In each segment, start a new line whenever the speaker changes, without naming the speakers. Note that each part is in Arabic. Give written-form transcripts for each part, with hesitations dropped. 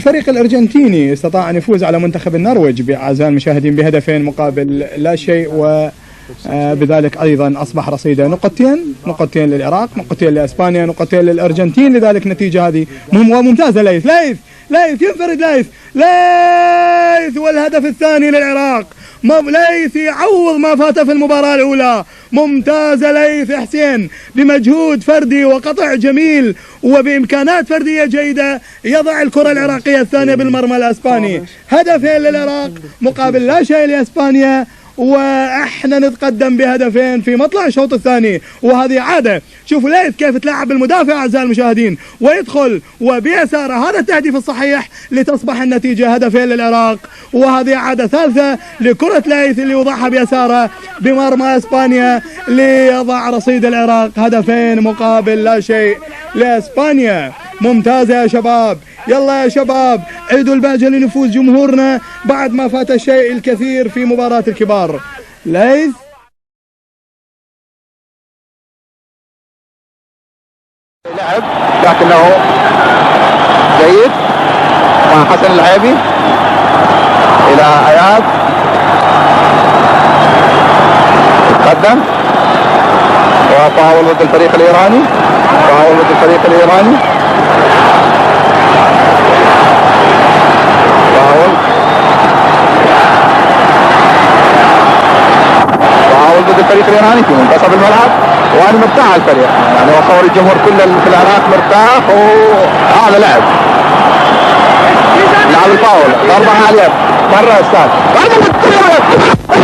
الفريق الأرجنتيني استطاع أن يفوز على منتخب النرويج أعزائي المشاهدين بهدفين مقابل لا شيء، وبذلك أيضا أصبح رصيده نقطتين للعراق، نقطتين لإسبانيا، نقطتين للأرجنتين. لذلك النتيجة هذه ممتازة. ليث ينفرد، ليث والهدف الثاني للعراق. ليث يعوض ما فات في المباراة الأولى. ممتازة ليث حسين بمجهود فردي وقطع جميل وبإمكانات فردية جيدة يضع الكرة العراقية الثانية بالمرمى الأسباني. هدفين للعراق مقابل لا شيء لإسبانيا، واحنا نتقدم بهدفين في مطلع الشوط الثاني، وهذه عاده. شوفوا ليث كيف تلعب المدافع اعزائي المشاهدين ويدخل وبيساره، هذا التهديف الصحيح لتصبح النتيجه هدفين للعراق، وهذه عاده ثالثه لكره ليث اللي وضعها بيساره بمرمى اسبانيا ليضع رصيد العراق هدفين مقابل لا شيء لاسبانيا. ممتازه يا شباب، يلا يا شباب عيدوا البهجة لنفوذ جمهورنا بعد ما فات الشيء الكثير في مباراة الكبار. ليث
لعب لكنه جيد مع حسن العيبي إلى عياد، تقدم وفاول ضد الفريق الإيراني، فاول ضد الفريق الإيراني في منتصف الملعب، وأنا مرتاح الفريق، يعني وصور الجمهور كله في العراق مرتاح، وهذا لعب الفاول ضربة عالية مرة أستاذ،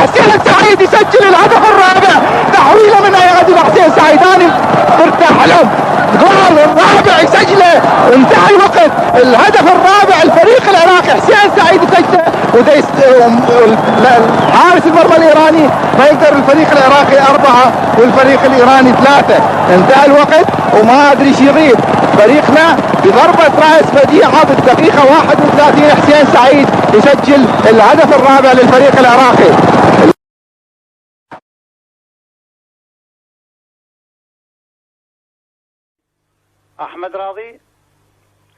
حسين السعيد يسجل الهدف الرابع، تحويلة من أيادي حسين سعيد، أنا مرتاح لهم، جول الرابع يسجله، انتهى الوقت، الهدف الرابع الفريق العراقي حسين سعيد يسجله، حارس المرمى الإيراني ما يقدر الفريق العراقي 4 والفريق الإيراني 3، انتهى الوقت وما أدري ايش يغيب فريقنا بضربة رأس بديعة بالدقيقة 31 حسين سعيد يسجل الهدف الرابع للفريق العراقي.
أحمد راضي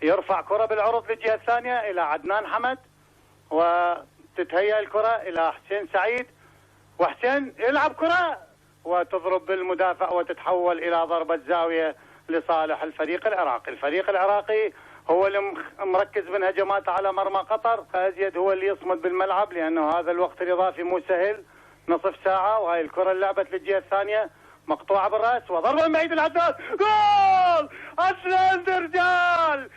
يرفع كرة بالعرض للجهة الثانية إلى عدنان حمد، وتتهيأ الكرة إلى حسين سعيد، وحسين يلعب كرة وتضرب بالمدافع وتتحول إلى ضربة زاوية لصالح الفريق العراقي. الفريق العراقي هو اللي مركز من هجمات على مرمى قطر، أزيد هو اللي يصمد بالملعب لأنه هذا الوقت الإضافي مو سهل، نصف ساعة، وهاي الكرة اللي لعبت للجهة الثانية مقطوعة بالرأس وضربة من بعيد العداد، جول عدنان درجال،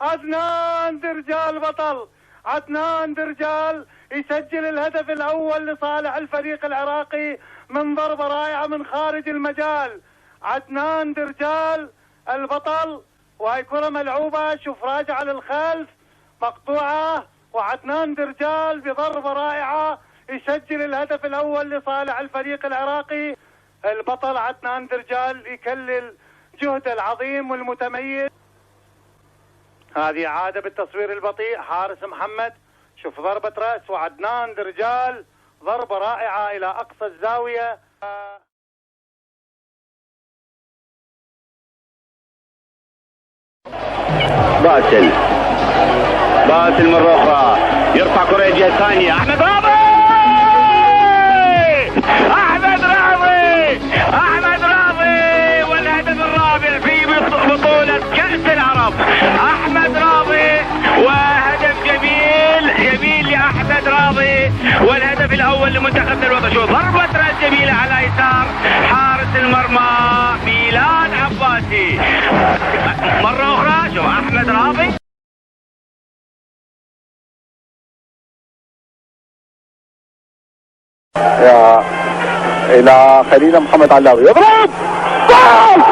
عدنان درجال بطل، عدنان درجال يسجل الهدف الأول لصالح الفريق العراقي من ضربة رائعة من خارج المجال. عدنان درجال البطل، وهي كرة ملعوبة، شوف راجعة للخلف مقطوعة، وعدنان درجال بضربة رائعة يسجل الهدف الأول لصالح الفريق العراقي. البطل عدنان درجال يكلل جهده العظيم والمتميز. هذه عادة بالتصوير البطيء، حارس محمد، شوف ضربة رأس وعدنان درجال ضربة رائعة إلى أقصى الزاوية.
باسل مرة أخرى يرفع كرة الجهة الثانية، أحمد راضي والهدف الرابع في بطولة كأس العرب. أحمد راضي وهدف جميل لأحمد راضي، والهدف الأول لمنتخبنا الوطني. شوف ضربة رأس جميلة على يسار حارس المرمى ميلان عباسي. مرة أخرى شوف أحمد راضي
إلى خليل محمد علاوي، يضرب جول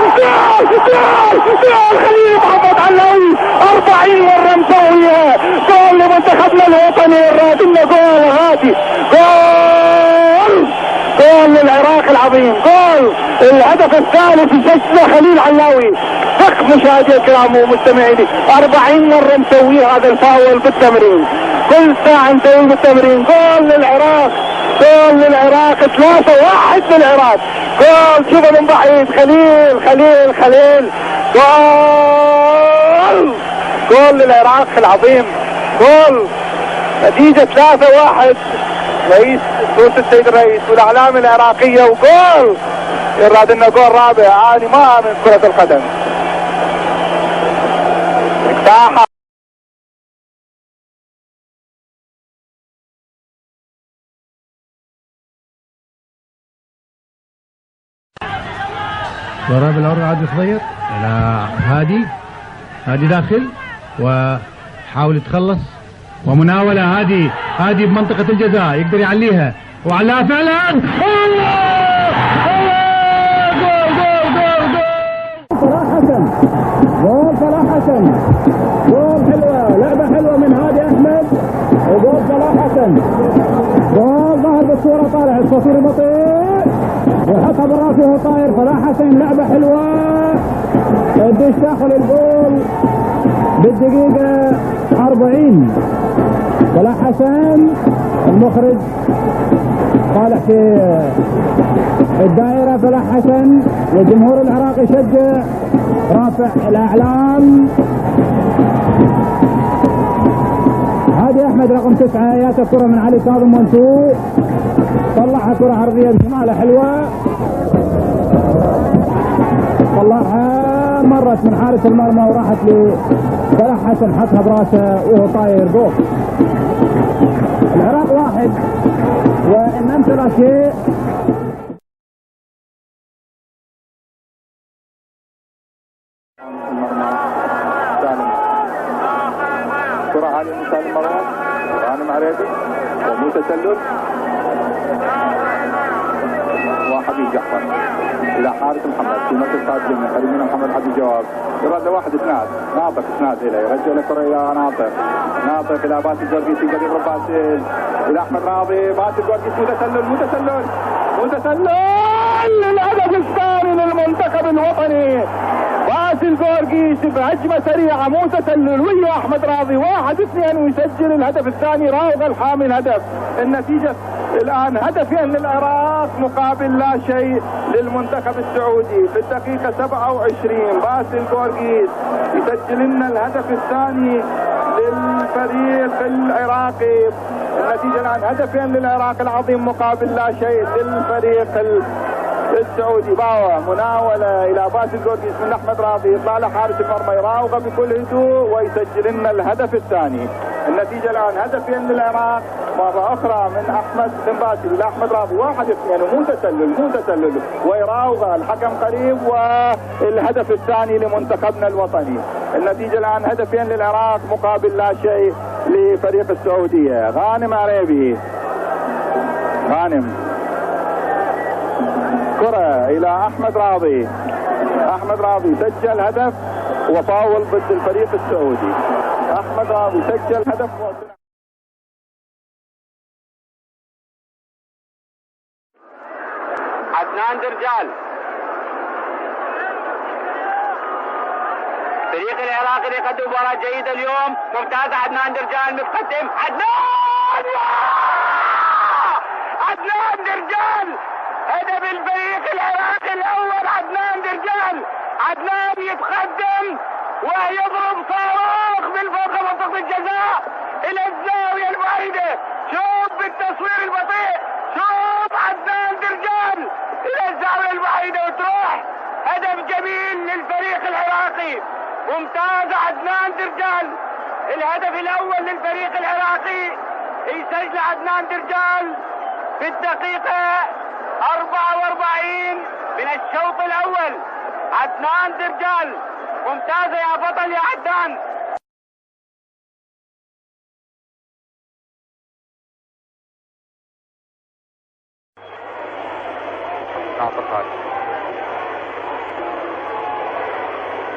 خليل محمد علاوي، 40 مرة مسوية، جول لمنتخبنا الوطني، الراتبنا جول هادي، جول للعراق العظيم، جول الهدف الثالث يسجله خليل علاوي. فخ مشاهدي الكرام ومستمعيني، 40 مرة مسويه هذا الفاول بالتمرين، كل ساعة نسويه بالتمرين. جول للعراق، جول للعراق، 3-1 للعراق، جول شوفوا من بعيد، خليل جول جول للعراق العظيم، جول نتيجة 3-1 رئيس سلطة السيد الرئيس والاعلام العراقية، وجول يراد انه جول رابع. اني ما امن كرة القدم.
ضرب الأرض عاد صغير إلى هادي داخل وحاول يتخلص، ومناولة هادي بمنطقة الجزاء يقدر يعليها وعلاها فعلا. الله! جول صلاح حسن، جول حلوة، لعبة حلوة من هادي أحمد، وجول صلاح حسن، جول ظهر بالصورة طالع الصفير بطيء ويحطها بالراس وهو طاير. صلاح حسن لعبة حلوة قديش داخل الجول بالدقيقة 40. صلاح حسن المخرج طالع في الدائرة، صلاح حسن والجمهور العراقي يشجع، رافع الأعلام. هادي أحمد رقم 9 ياتي كرة من علي كاظم منسوق، طلعها كرة عرضية بشمالها حلوة، طلعها مرت من حارس المرمى وراحت لصلاح حسن، حطها براسه وهو طاير جول. العراق 1 والنمسا لا شيء.
كرة عالية من سالم مروان، غانم عريبي ومتسلل وحبيب جعفر الى حارس محمد في مركز قائد اليمين، قريب من محمد حبيب جواب، يراد واحد اسناد، ناطق اسناد اليه، يرجع الكرة الى ناطق الى باسل جورجيسي، قريب من باسل الى احمد راضي، باسل جورجيسي متسلل الهدف الثاني للمنتخب الوطني. باسل جورجيس بهجمة سريعة متسلل ويا احمد راضي 1-2 ويسجل الهدف الثاني. راوغ الحامي الهدف. النتيجة الان هدفين للعراق مقابل لا شيء للمنتخب السعودي. في الدقيقة 27 باسل جورجيس يسجل لنا الهدف الثاني للفريق العراقي. النتيجة الان هدفين للعراق العظيم مقابل لا شيء للفريق السعودي. باوة مناولة الى باسل جورجيس من احمد راضي، يطلع له حارس المرمى يراوغه بكل هدوء ويسجل لنا الهدف الثاني. النتيجة الان هدفين للعراق مرة اخرى من احمد بن باسل الى احمد راضي 1-2 ومتسلل ويراوغه الحكم قريب، والهدف الثاني لمنتخبنا الوطني. النتيجة الان هدفين للعراق مقابل لا شيء لفريق السعودية. غانم عريبي، غانم كرة الى احمد راضي سجل هدف وفاول ضد الفريق السعودي. احمد راضي سجل هدف
عدنان درجال. فريق العراقي يقدم مباراة جيدة اليوم، ممتازة. عدنان درجال متقدم، عدنان درجال هدف الفريق العراقي الاول. عدنان يتقدم ويضرب صاروخ من فوق منطقة الجزاء الى الزاوية البعيدة. شوف بالتصوير البطيء، شوف عدنان درجال الى الزاوية البعيدة وتروح. هدف جميل للفريق العراقي، ممتاز. عدنان درجال الهدف الاول للفريق العراقي يسجل عدنان درجال في الدقيقة 44 من الشوط الاول. عدنان درجال ممتازة يا بطل يا عدنان.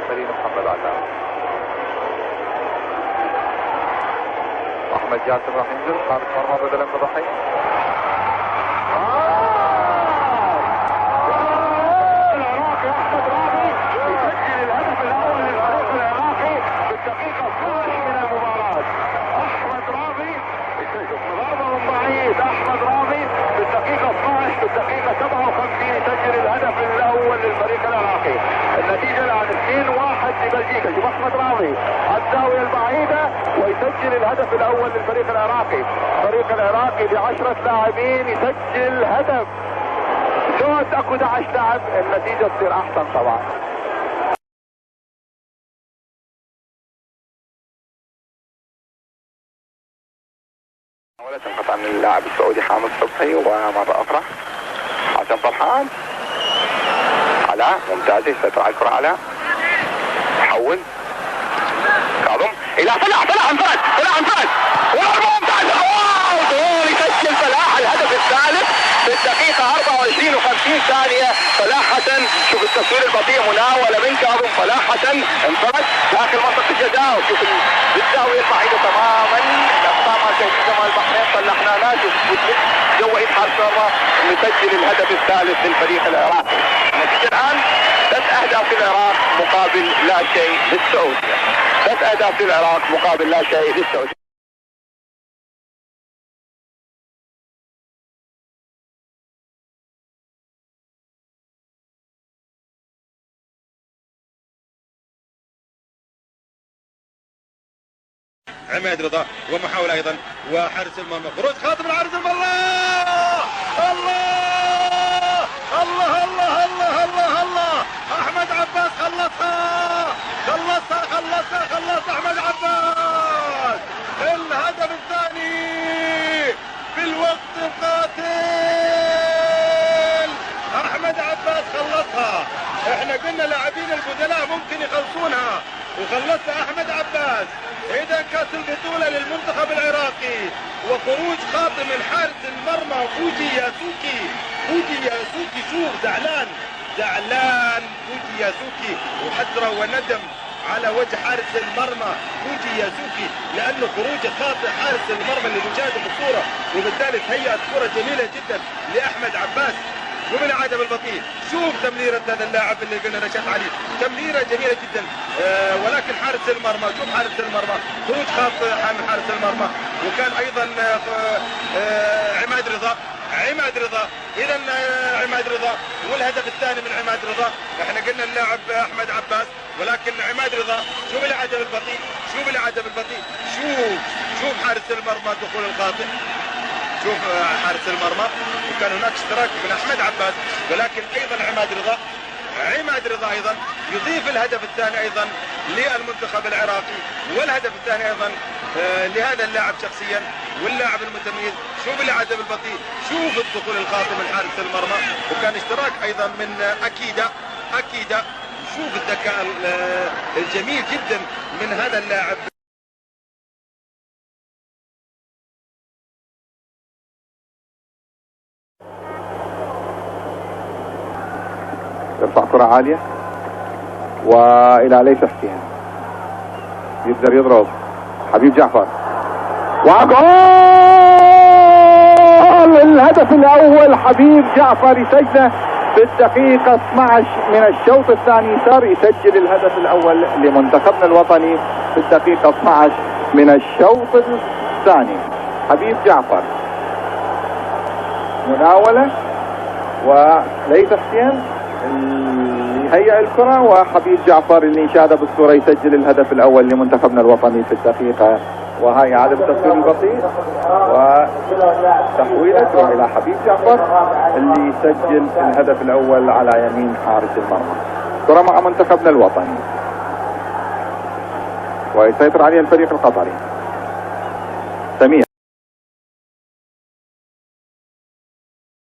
سليم محمد عدنان، واحمد جاسم راح ينزل حارس مرمى بدلا من ضحي.
الدقيقة 57 يسجل الهدف الأول للفريق العراقي. النتيجة الآن 2-1 لبلجيكا. شوف أحمد راضي الزاوية البعيدة ويسجل الهدف الأول للفريق العراقي. الفريق العراقي ب10 لاعبين يسجل هدف. لو اكو 11 لاعب النتيجة تصير أحسن طبعا. تنقطع من اللاعب السعودي حامد صبحي ومرة أخرى حاتم فرحان. علاء ممتاز يسيطر على الكرة. علاء يحول كاظم إلى فلاح انفرد وضربة ممتازة. جول يسجل فلاح الهدف الثالث في الدقيقة 24 و50 ثانية. فلاح حسن شوف التصوير البطيء مناولة من كاظم. فلاح حسن انفرد داخل منطقة الجزاء وشوف بالزاوية البعيدة تماما جمال البحرين طلعنا ناشوف جو ايد حارس المرمى نسجل الهدف الثالث للفريق العراقي. النتيجة الآن 3 أهداف للعراق مقابل لا شيء للسعودية. 3 أهداف للعراق مقابل لا شيء للسعودية.
عماد رضا ومحاولة أيضا وحارس المرمى خروج خاطب الحارس المرمى. الله الله الله الله الله الله أحمد عباس خلصها أحمد عباس الهدف الثاني في الوقت القاتل. أحمد عباس خلصها. احنا قلنا لاعبين البدلاء ممكن يخلصونها وخلصها أحمد عباس. إذا كاس البطولة للمنتخب العراقي وخروج خاطئ من حارس المرمى فوجي ياسوكي. شوف زعلان فوجي ياسوكي وحسرة وندم على وجه حارس المرمى فوجي ياسوكي لأنه خروج خاطئ حارس المرمى اللي بيشاهده بالصورة وبالتالي تهيأت كرة جميلة جدا لأحمد عباس. شوف العدم البطيء. شوف تمريرة هذا اللاعب اللي قلنا نشأت عليه تمريرة جميلة جدا. ولكن حارس المرمى شوف حارس المرمى خروج خاطئ من حارس المرمى. وكان أيضا عماد رضا. إذا عماد رضا والهدف الثاني من عماد رضا. احنا قلنا اللاعب أحمد عباس ولكن عماد رضا. شوف العدم البطيء. شوف حارس المرمى دخول الخاطئ. شوف حارس المرمى وكان هناك اشتراك من احمد عباس ولكن ايضا عماد رضا ايضا يضيف الهدف الثاني ايضا للمنتخب العراقي والهدف الثاني ايضا لهذا اللاعب شخصيا واللاعب المتميز. شوف العدم البطيء. شوف الدخول الخاطئ من حارس المرمى وكان اشتراك ايضا من اكيدا. شوف الذكاء الجميل جدا من هذا اللاعب.
يرفع كرة عالية وإلى ليث حسين يقدر يضرب حبيب جعفر وجول الهدف الأول. حبيب جعفر يسجله في الدقيقة 12 من الشوط الثاني. يسجل الهدف الأول لمنتخبنا الوطني في الدقيقة 12 من الشوط الثاني. حبيب جعفر مناولة وليث حسين اللي هيئ الكرة وحبيب جعفر اللي انشاد بالصورة يسجل الهدف الأول لمنتخبنا الوطني في الدقيقة. وهاي عدم التسجيل البطيء وتحويله تروح إلى حبيب جعفر اللي يسجل الهدف الأول على يمين حارس المرمى. كرة مع منتخبنا الوطني ويسيطر عليها الفريق القطري. سمير